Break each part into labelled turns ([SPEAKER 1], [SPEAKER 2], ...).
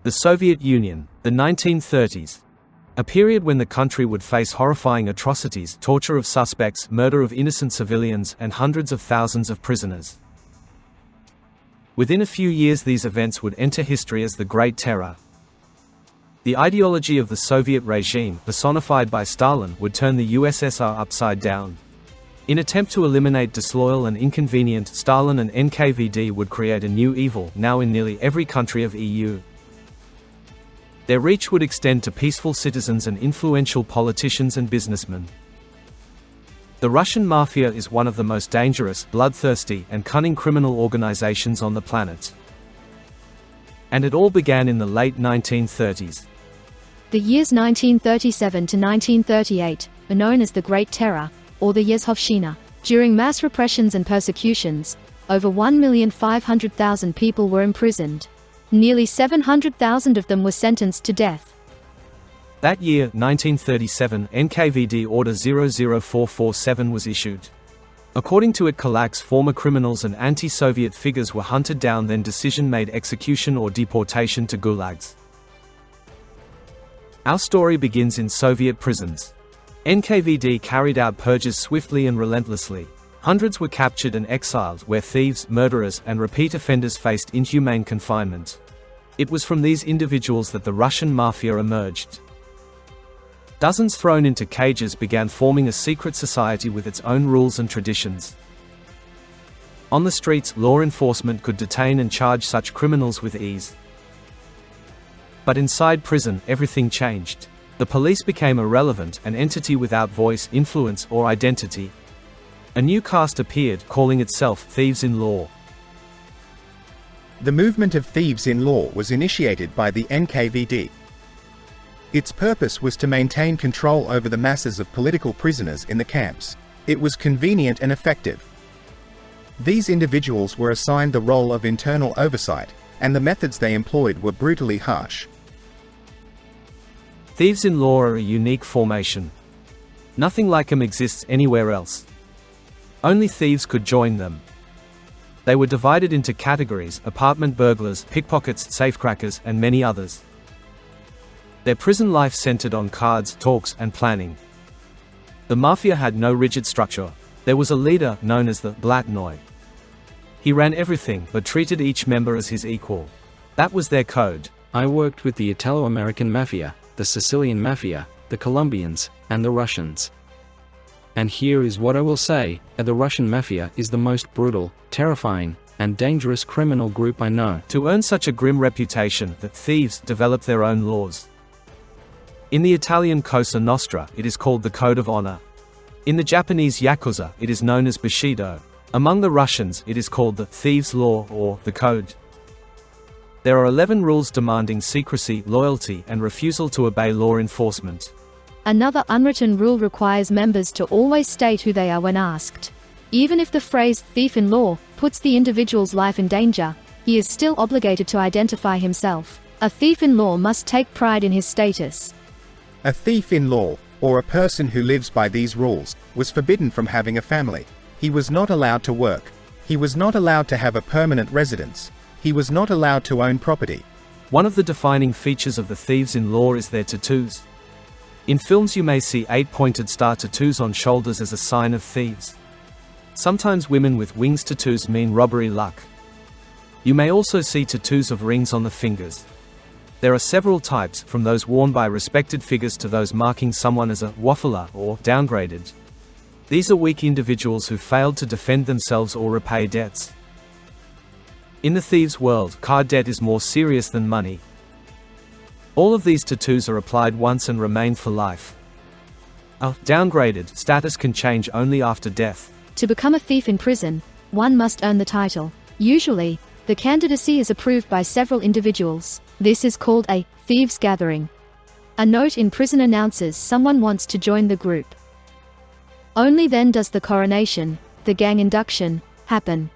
[SPEAKER 1] The Soviet Union, the 1930s. A period when the country would face horrifying atrocities, torture of suspects, murder of innocent civilians, and hundreds of thousands of prisoners. Within a few years these events would enter history as the Great Terror. The ideology of the Soviet regime, personified by Stalin, would turn the USSR upside down. In attempt to eliminate disloyal and inconvenient, Stalin and NKVD would create a new evil, now in nearly every country of EU. Their reach would extend to peaceful citizens and influential politicians and businessmen. The Russian Mafia is one of the most dangerous, bloodthirsty, and cunning criminal organizations on the planet. And it all began in the late 1930s.
[SPEAKER 2] The years 1937 to 1938 are known as the Great Terror, or the Yezhovshchina. During mass repressions and persecutions, over 1,500,000 people were imprisoned. Nearly 700,000 of them were sentenced to death.
[SPEAKER 1] That year, 1937, NKVD Order 00447 was issued. According to it, Gulags, former criminals and anti-Soviet figures were hunted down, then decision-made execution or deportation to Gulags. Our story begins in Soviet prisons. NKVD carried out purges swiftly and relentlessly. Hundreds were captured and exiled, where thieves, murderers, and repeat offenders faced inhumane confinement. It was from these individuals that the Russian Mafia emerged. Dozens thrown into cages began forming a secret society with its own rules and traditions. On the streets, law enforcement could detain and charge such criminals with ease. But inside prison, everything changed. The police became irrelevant, an entity without voice, influence, or identity. A new caste appeared, calling itself Thieves in Law.
[SPEAKER 3] The movement of Thieves in Law was initiated by the NKVD. Its purpose was to maintain control over the masses of political prisoners in the camps. It was convenient and effective. These individuals were assigned the role of internal oversight, and the methods they employed were brutally harsh.
[SPEAKER 1] Thieves in Law are a unique formation. Nothing like them exists anywhere else. Only thieves could join them. They were divided into categories: apartment burglars, pickpockets, safecrackers, and many others. Their prison life centered on cards, talks, and planning. The Mafia had no rigid structure. There was a leader, known as the Blatnoy. He ran everything, but treated each member as his equal. That was their code.
[SPEAKER 4] I worked with the Italo-American Mafia, the Sicilian Mafia, the Colombians, and the Russians. And here is what I will say: the Russian Mafia is the most brutal, terrifying, and dangerous criminal group I know.
[SPEAKER 1] To earn such a grim reputation, the thieves developed their own laws. In the Italian Cosa Nostra, it is called the Code of Honor. In the Japanese Yakuza, it is known as Bushido. Among the Russians, it is called the Thieves' Law, or the Code. There are 11 rules demanding secrecy, loyalty, and refusal to obey law enforcement.
[SPEAKER 2] Another unwritten rule requires members to always state who they are when asked. Even if the phrase "thief in law" puts the individual's life in danger, he is still obligated to identify himself. A thief in law must take pride in his status.
[SPEAKER 3] A thief in law, or a person who lives by these rules, was forbidden from having a family. He was not allowed to work. He was not allowed to have a permanent residence. He was not allowed to own property.
[SPEAKER 1] One of the defining features of the Thieves in Law is their tattoos. In films you may see 8 pointed star tattoos on shoulders as a sign of thieves. Sometimes women with wings tattoos mean robbery luck. You may also see tattoos of rings on the fingers. There are several types, from those worn by respected figures to those marking someone as a waffler or downgraded. These are weak individuals who failed to defend themselves or repay debts. In the thieves' world, card debt is more serious than money. All of these tattoos are applied once and remain for life. A downgraded status can change only after death.
[SPEAKER 2] To become a thief in prison, one must earn the title. Usually, the candidacy is approved by several individuals. This is called a thieves' gathering. A note in prison announces someone wants to join the group. Only then does the coronation, the gang induction, happen.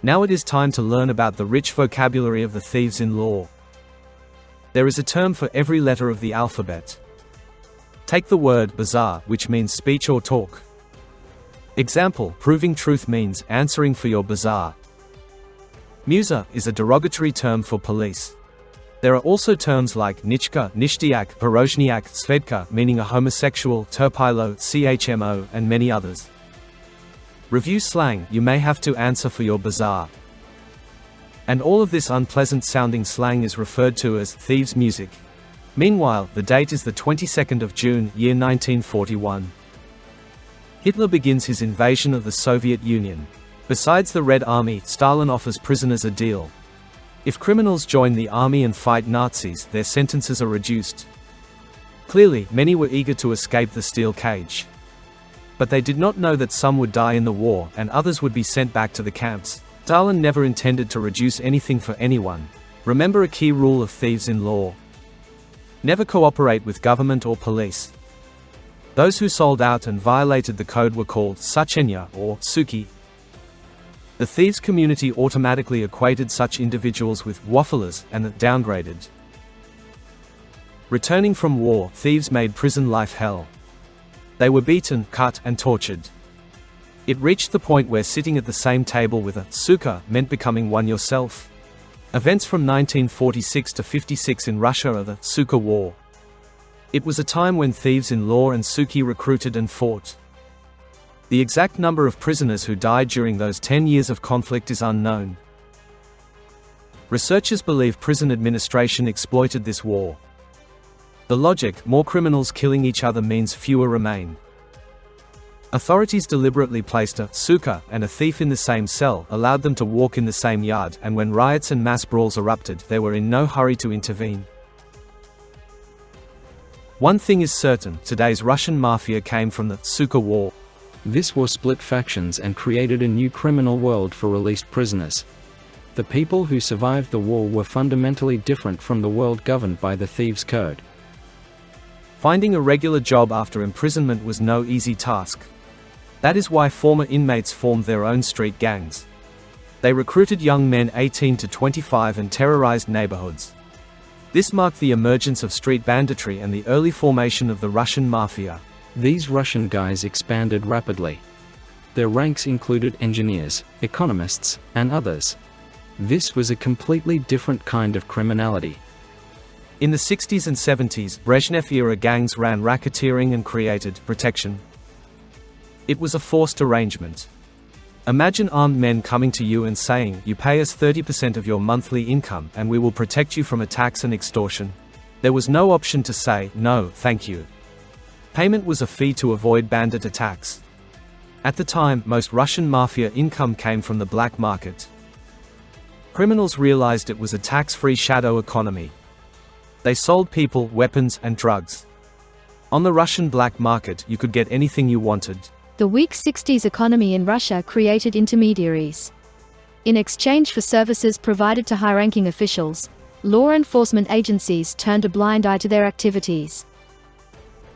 [SPEAKER 1] Now it is time to learn about the rich vocabulary of the Thieves in Law. There is a term for every letter of the alphabet. Take the word bazaar, which means speech or talk. Example: proving truth means answering for your bazaar. Musa is a derogatory term for police. There are also terms like nichka, nishtyak, porozhnyak, svedka, meaning a homosexual, terpilo, chmo, and many others. Review slang, you may have to answer for your bazaar. And all of this unpleasant-sounding slang is referred to as thieves' music. Meanwhile, the date is the 22nd of June, year 1941. Hitler begins his invasion of the Soviet Union. Besides the Red Army, Stalin offers prisoners a deal. If criminals join the army and fight Nazis, their sentences are reduced. Clearly, many were eager to escape the steel cage. But they did not know that some would die in the war, and others would be sent back to the camps. Stalin never intended to reduce anything for anyone. Remember a key rule of thieves in law: never cooperate with government or police. Those who sold out and violated the code were called sachenya or suki. The thieves community automatically equated such individuals with wafflers and the downgraded. Returning from war, thieves made prison life hell. They were beaten, cut, and tortured. It reached the point where sitting at the same table with a suka meant becoming one yourself. Events from 1946 to 56 in Russia are the Suka War. It was a time when thieves in law and suki recruited and fought. The exact number of prisoners who died during those 10 years of conflict is unknown. Researchers believe prison administration exploited this war. The logic, more criminals killing each other means fewer remain. Authorities deliberately placed a suka and a thief in the same cell, allowed them to walk in the same yard, and when riots and mass brawls erupted, they were in no hurry to intervene. One thing is certain, today's Russian mafia came from the Suka War.
[SPEAKER 4] This war split factions and created a new criminal world for released prisoners. The people who survived the war were fundamentally different from the world governed by the Thieves' Code.
[SPEAKER 1] Finding a regular job after imprisonment was no easy task. That is why former inmates formed their own street gangs. They recruited young men 18 to 25 and terrorized neighborhoods. This marked the emergence of street banditry and the early formation of the Russian Mafia.
[SPEAKER 4] These Russian guys expanded rapidly. Their ranks included engineers, economists, and others. This was a completely different kind of criminality.
[SPEAKER 1] In the 60s and 70s, Brezhnev-era gangs ran racketeering and created protection. It was a forced arrangement. Imagine armed men coming to you and saying, "You pay us 30% of your monthly income and we will protect you from attacks and extortion." There was no option to say, "No, thank you." Payment was a fee to avoid bandit attacks. At the time, most Russian mafia income came from the black market. Criminals realized it was a tax-free shadow economy. They sold people, weapons, and drugs. On the Russian black market, you could get anything you wanted.
[SPEAKER 2] The weak 60s economy in Russia created intermediaries. In exchange for services provided to high-ranking officials, law enforcement agencies turned a blind eye to their activities.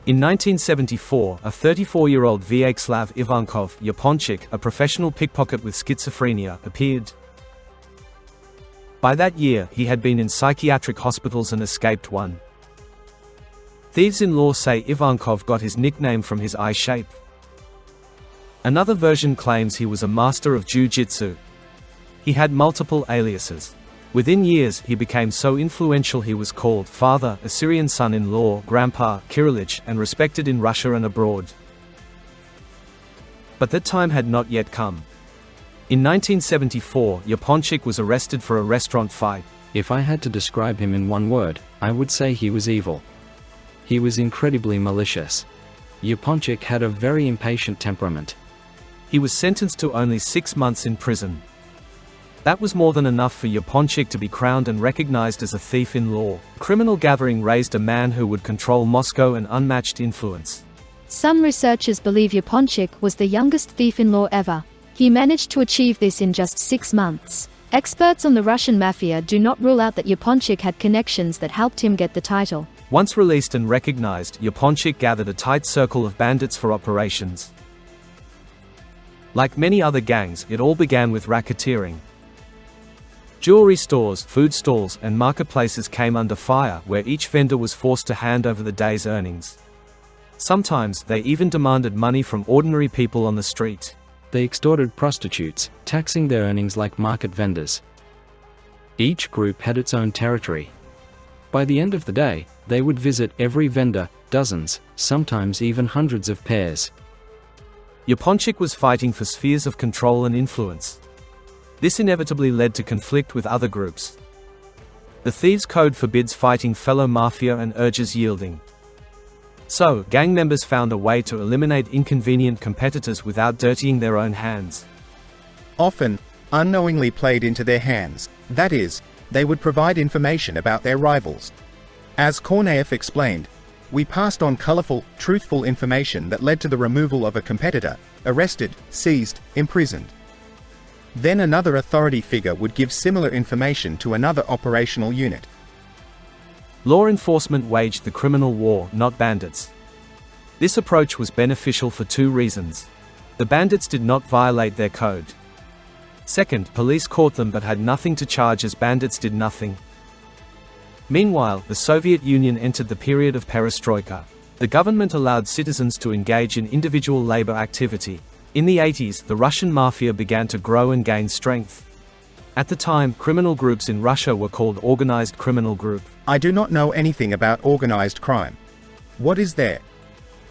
[SPEAKER 1] In 1974, a 34-year-old Vyacheslav Ivankov Yaponchik, a professional pickpocket with schizophrenia, appeared. By that year, he had been in psychiatric hospitals and escaped one. Thieves in law say Ivankov got his nickname from his eye shape. Another version claims he was a master of jiu-jitsu. He had multiple aliases. Within years, he became so influential he was called Father, Assyrian son-in-law, Grandpa, Kirillich, and respected in Russia and abroad. But that time had not yet come. In 1974, Yaponchik was arrested for a restaurant fight.
[SPEAKER 4] If I had to describe him in one word, I would say he was evil. He was incredibly malicious. Yaponchik had a very impatient temperament.
[SPEAKER 1] He was sentenced to only 6 months in prison. That was more than enough for Yaponchik to be crowned and recognized as a thief in law. Criminal gathering raised a man who would control Moscow and unmatched influence.
[SPEAKER 2] Some researchers believe Yaponchik was the youngest thief in law ever. He managed to achieve this in just 6 months. Experts on the Russian mafia do not rule out that Yaponchik had connections that helped him get the title.
[SPEAKER 1] Once released and recognized, Yaponchik gathered a tight circle of bandits for operations. Like many other gangs, it all began with racketeering. Jewelry stores, food stalls, and marketplaces came under fire, where each vendor was forced to hand over the day's earnings. Sometimes, they even demanded money from ordinary people on the street.
[SPEAKER 4] They extorted prostitutes, taxing their earnings like market vendors. Each group had its own territory. By the end of the day, they would visit every vendor, dozens, sometimes even hundreds of pairs.
[SPEAKER 1] Yaponchik was fighting for spheres of control and influence. This inevitably led to conflict with other groups. The Thieves' Code forbids fighting fellow Mafia and urges yielding. So, gang members found a way to eliminate inconvenient competitors without dirtying their own hands.
[SPEAKER 3] Often, unknowingly played into their hands, that is, they would provide information about their rivals. As Korneyev explained, we passed on colorful, truthful information that led to the removal of a competitor, arrested, seized, imprisoned. Then another authority figure would give similar information to another operational unit.
[SPEAKER 1] Law enforcement waged the criminal war, not bandits. This approach was beneficial for two reasons. The bandits did not violate their code. Second, police caught them but had nothing to charge as bandits did nothing. Meanwhile, the Soviet Union entered the period of perestroika. The government allowed citizens to engage in individual labor activity. In the 80s, the Russian Mafia began to grow and gain strength. At the time, criminal groups in Russia were called organized criminal group.
[SPEAKER 3] I do not know anything about organized crime. What is there?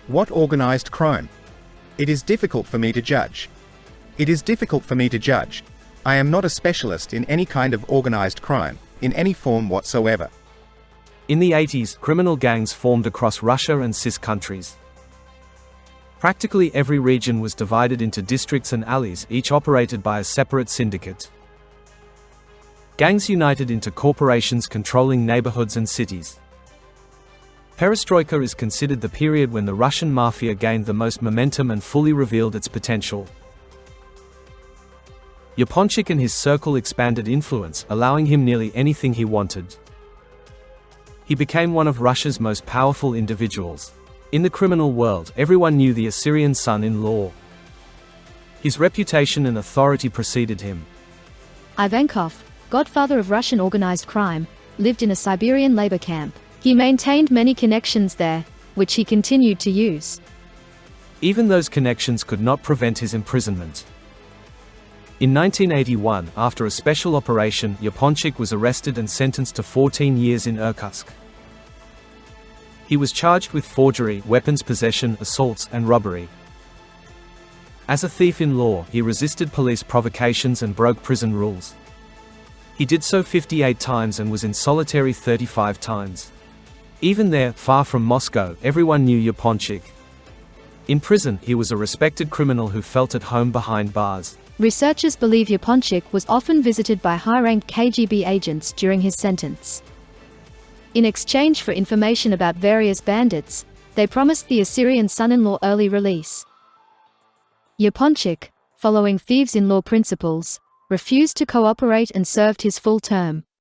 [SPEAKER 3] What organized crime? It is difficult for me to judge. It is difficult for me to judge. I am not a specialist in any kind of organized crime, in any form whatsoever.
[SPEAKER 1] In the 80s, criminal gangs formed across Russia and CIS countries. Practically every region was divided into districts and alleys, each operated by a separate syndicate. Gangs united into corporations controlling neighborhoods and cities. Perestroika is considered the period when the Russian Mafia gained the most momentum and fully revealed its potential. Yaponchik and his circle expanded influence, allowing him nearly anything he wanted. He became one of Russia's most powerful individuals. In the criminal world, everyone knew the Assyrian son-in-law. His reputation and authority preceded him.
[SPEAKER 2] Ivankov, godfather of Russian organized crime, lived in a Siberian labor camp. He maintained many connections there, which he continued to use.
[SPEAKER 1] Even those connections could not prevent his imprisonment. In 1981, after a special operation, Yaponchik was arrested and sentenced to 14 years in Irkutsk. He was charged with forgery, weapons possession, assaults, and robbery. As a thief-in-law, he resisted police provocations and broke prison rules. He did so 58 times and was in solitary 35 times. Even there, far from Moscow, everyone knew Yaponchik. In prison, he was a respected criminal who felt at home behind bars.
[SPEAKER 2] Researchers believe Yaponchik was often visited by high-ranked KGB agents during his sentence. In exchange for information about various bandits, they promised the Assyrian son-in-law early release. Yaponchik, following thieves-in-law principles, refused to cooperate and served his full term.